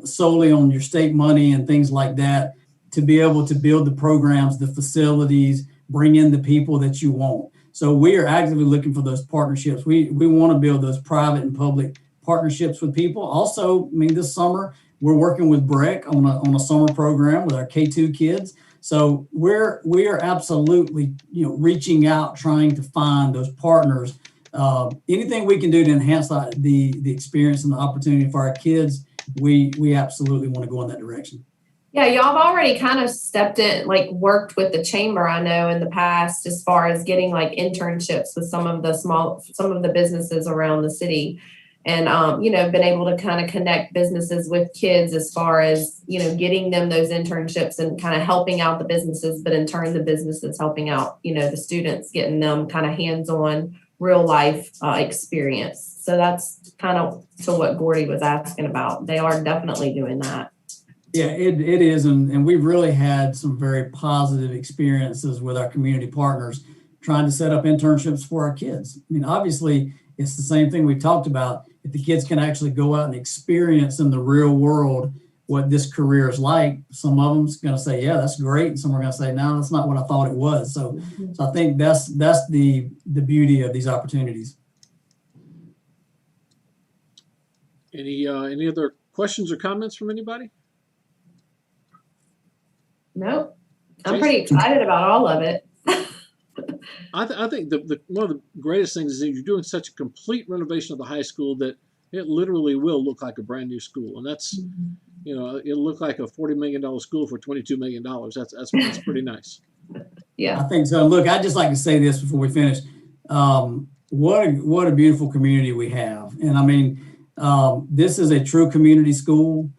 solely on your state money and things like that to be able to build the programs, the facilities, bring in the people that you want. So we are actively looking for those partnerships. We want to build those private and public partnerships with people. Also, this summer we're working with BREC on a summer program with our K2 kids. So we are absolutely reaching out, trying to find those partners. Anything we can do to enhance the experience and the opportunity for our kids, we absolutely want to go in that direction. Yeah, y'all have already kind of stepped in, worked with the chamber, I know, in the past, as far as getting internships with some of the businesses around the city, and been able to kind of connect businesses with kids as far as getting them those internships and kind of helping out the businesses, but in turn the businesses helping out the students, getting them kind of hands-on real life experience. So that's kind of to what Gordy was asking about. They are definitely doing that. Yeah, it is. And we've really had some very positive experiences with our community partners trying to set up internships for our kids. Obviously, it's the same thing we talked about. If the kids can actually go out and experience in the real world what this career is like, some of them's going to say, yeah, that's great. And some are going to say, no, that's not what I thought it was. So I think that's the beauty of these opportunities. Any other questions or comments from anybody? Nope. I'm pretty excited about all of it. I think one of the greatest things is that you're doing such a complete renovation of the high school that it literally will look like a brand new school. And that's, it'll look like a $40 million school for $22 million. That's pretty nice. Yeah. I think so. Look, I'd just like to say this before we finish. What a beautiful community we have. And this is a true community school.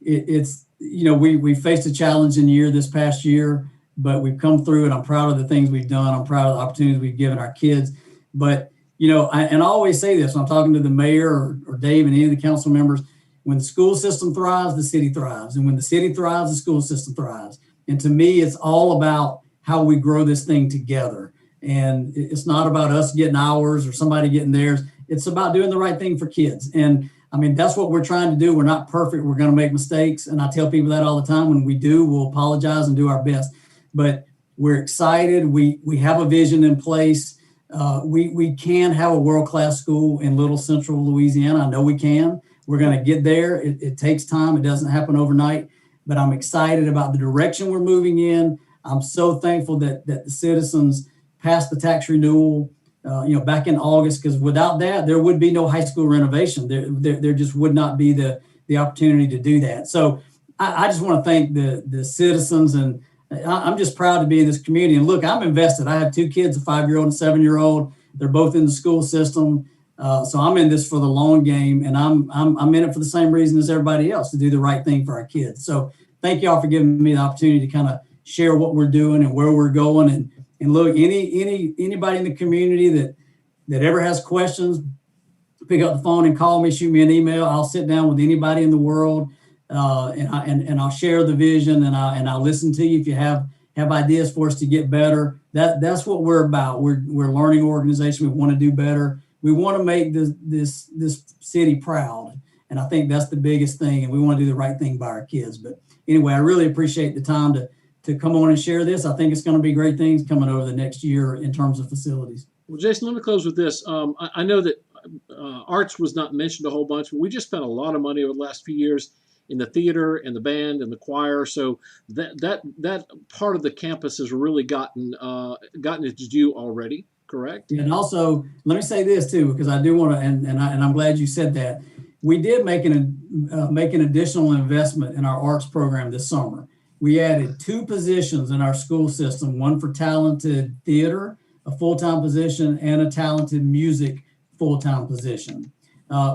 It's we faced a challenging year this past year, but we've come through it. I'm proud of the things we've done. I'm proud of the opportunities we've given our kids. But, I always say this when I'm talking to the mayor or Dave and any of the council members, when the school system thrives, the city thrives. And when the city thrives, the school system thrives. And to me, it's all about how we grow this thing together. And it's not about us getting ours or somebody getting theirs. It's about doing the right thing for kids. And that's what we're trying to do. We're not perfect. We're going to make mistakes. And I tell people that all the time. When we do, we'll apologize and do our best. But we're excited. We have a vision in place. We can have a world-class school in Little Central Louisiana. I know we can. We're going to get there. It takes time. It doesn't happen overnight. But I'm excited about the direction we're moving in. I'm so thankful that the citizens passed the tax renewal. back in August, because without that, there would be no high school renovation. There just would not be the opportunity to do that. So I just want to thank the citizens, and I'm just proud to be in this community. And look, I'm invested. I have two kids, a 5-year-old and a 7-year-old. They're both in the school system. So I'm in this for the long game, and I'm in it for the same reason as everybody else, to do the right thing for our kids. So thank y'all for giving me the opportunity to kind of share what we're doing and where we're going. And look, anybody in the community that ever has questions, pick up the phone and call me, shoot me an email. I'll sit down with anybody in the world, and I'll share the vision, and I'll listen to you if you have ideas for us to get better. That's what we're about. We're a learning organization. We want to do better. We want to make this city proud, and I think that's the biggest thing. And we want to do the right thing by our kids. But anyway, I really appreciate the time to come on and share this. I think it's going to be great things coming over the next year in terms of facilities. Well, Jason, let me close with this. I know that arts was not mentioned a whole bunch, but we just spent a lot of money over the last few years in the theater and the band and the choir. So that part of the campus has really gotten its due already. Correct. And also, let me say this too, because I do want to, and I'm glad you said that. We did make an additional investment in our arts program this summer. We added 2 positions in our school system, one for talented theater, a full-time position, and a talented music full-time position.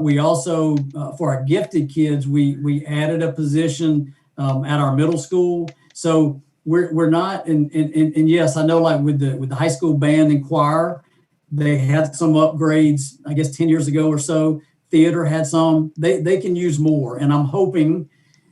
We also, for our gifted kids, we added a position at our middle school. So we're not, and yes, I know, like with the high school band and choir, they had some upgrades, I guess 10 years ago or so. Theater had some. They can use more, and I'm hoping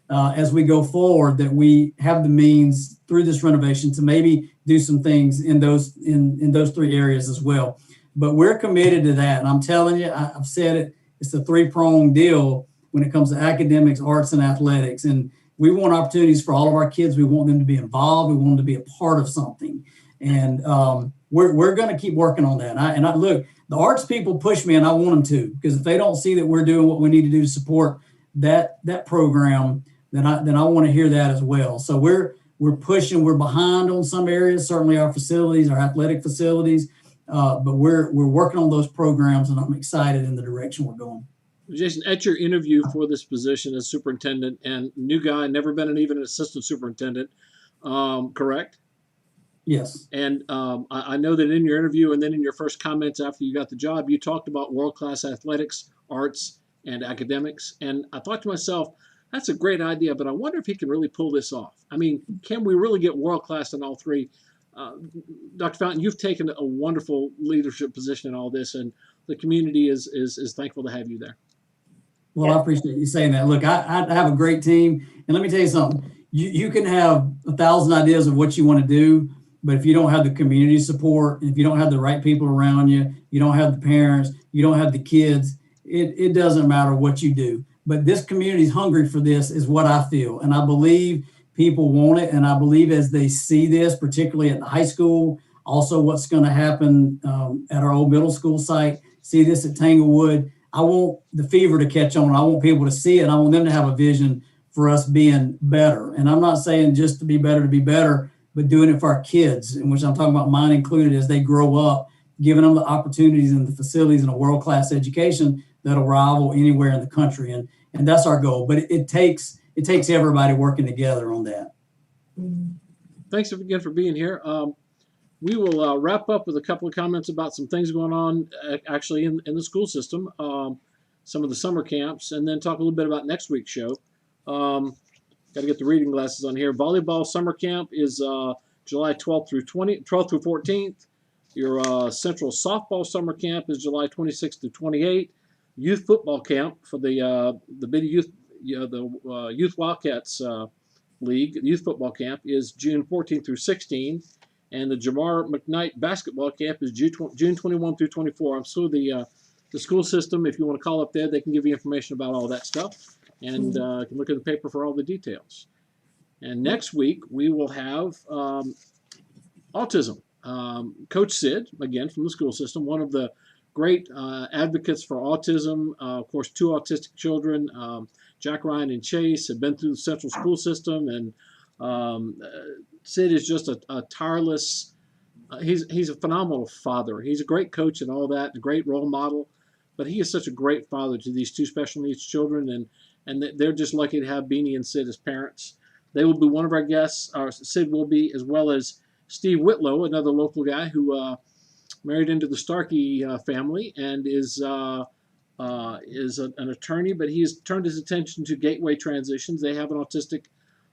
as we go forward that we have the means through this renovation to maybe do some things in those 3 areas as well. But we're committed to that, and I'm telling you, I've said it. It's a 3-pronged deal when it comes to academics, arts, and athletics. And we want opportunities for all of our kids. We want them to be involved. We want them to be a part of something. And we're going to keep working on that. And I look, the arts people push me, and I want them to, because if they don't see that we're doing what we need to do to support that program, then I want to hear that as well. So we're pushing. We're behind on some areas, certainly our facilities, our athletic facilities, but we're working on those programs, and I'm excited in the direction we're going. Jason, at your interview for this position as superintendent, and new guy, never been even an assistant superintendent, correct? Yes. And I know that in your interview and then in your first comments after you got the job, you talked about world-class athletics, arts, and academics. And I thought to myself, that's a great idea, but I wonder if he can really pull this off. I mean, can we really get world-class in all 3? Dr. Fountain, you've taken a wonderful leadership position in all this, and the community is thankful to have you there. Well, I appreciate you saying that. Look, I have a great team, and let me tell you something. You can have 1,000 ideas of what you want to do, but if you don't have the community support, if you don't have the right people around you, you don't have the parents, you don't have the kids, it doesn't matter what you do. But this community is hungry for this, is what I feel, and I believe people want it, and I believe as they see this, particularly at the high school, also what's going to happen at our old middle school site, see this at Tanglewood. I want the fever to catch on. I want people to see it. I want them to have a vision for us being better. And I'm not saying just to be better, but doing it for our kids, in which I'm talking about mine included, as they grow up, giving them the opportunities and the facilities and a world-class education that'll rival anywhere in the country. And that's our goal. But it takes everybody working together on that. Thanks again for being here. We will wrap up with a couple of comments about some things going on actually in the school system, some of the summer camps, and then talk a little bit about next week's show. Got to get the reading glasses on here. Volleyball summer camp is July 12th through 14th. Your Central softball summer camp is July 26th through 28th. Youth football camp for the Biddy Youth, the Youth Wildcats League Youth football camp is June 14th through 16th. And the Jamar McKnight basketball camp is June 21 through 24. I'm still the school system. If you want to call up there, they can give you information about all that stuff. And you can look at the paper for all the details. And next week, we will have autism. Coach Sid, again, from the school system, one of the great advocates for autism. Of course, 2 autistic children, Jack, Ryan, and Chase, have been through the central school system. And Sid is just a tireless He's a phenomenal father. He's a great coach and all that, and a great role model. But he is such a great father to these two special needs children, and they're just lucky to have Beanie and Sid as parents. They will be one of our guests. Sid will be, as well as Steve Whitlow, another local guy who married into the Starkey family and is an attorney, but he has turned his attention to Gateway Transitions. They have an autistic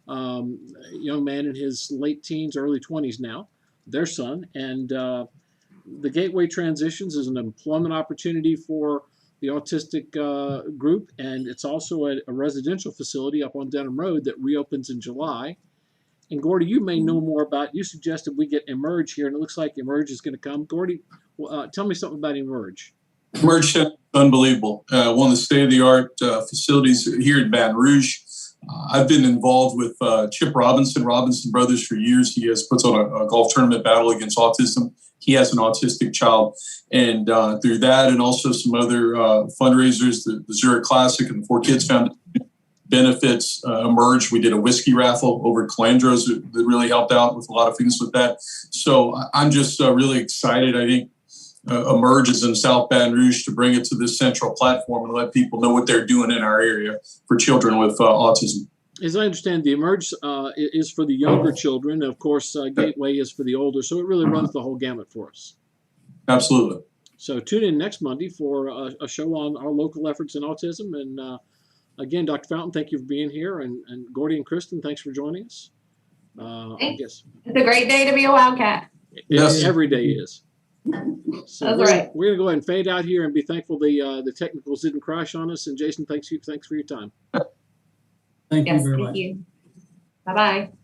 young man in his late teens, early 20s now, their son. And the Gateway Transitions is an employment opportunity for the autistic group, and it's also a residential facility up on Denham Road that reopens in July. And Gordy, you may know more about. You suggested we get Emerge here, and it looks like Emerge is going to come. Gordy, tell me something about Emerge. Emerge is unbelievable. One of the state-of-the-art facilities here in Baton Rouge. I've been involved with Chip Robinson Brothers for years. He puts on a golf tournament battle against autism. He has an autistic child, and through that, and also some other fundraisers, the Zurich Classic and the 4Kids Foundation benefits Emerge. We did a whiskey raffle over at Calandro's that really helped out with a lot of things with that. So I'm just really excited. I think Emerge is in South Baton Rouge to bring it to this central platform and let people know what they're doing in our area for children with autism. As I understand, the Emerge is for the younger children. Of course, Gateway is for the older. So it really runs the whole gamut for us. Absolutely. So tune in next Monday for a show on our local efforts in autism. And again, Dr. Fountain, thank you for being here. And Gordy and Kristen, thanks for joining us. I guess it's a great day to be a Wildcat. Yes. Every day is. So That's right. We're going to go ahead and fade out here and be thankful the technicals didn't crash on us. And Jason, thanks for your time. Thank you Yes, very thank much. you. Bye-bye.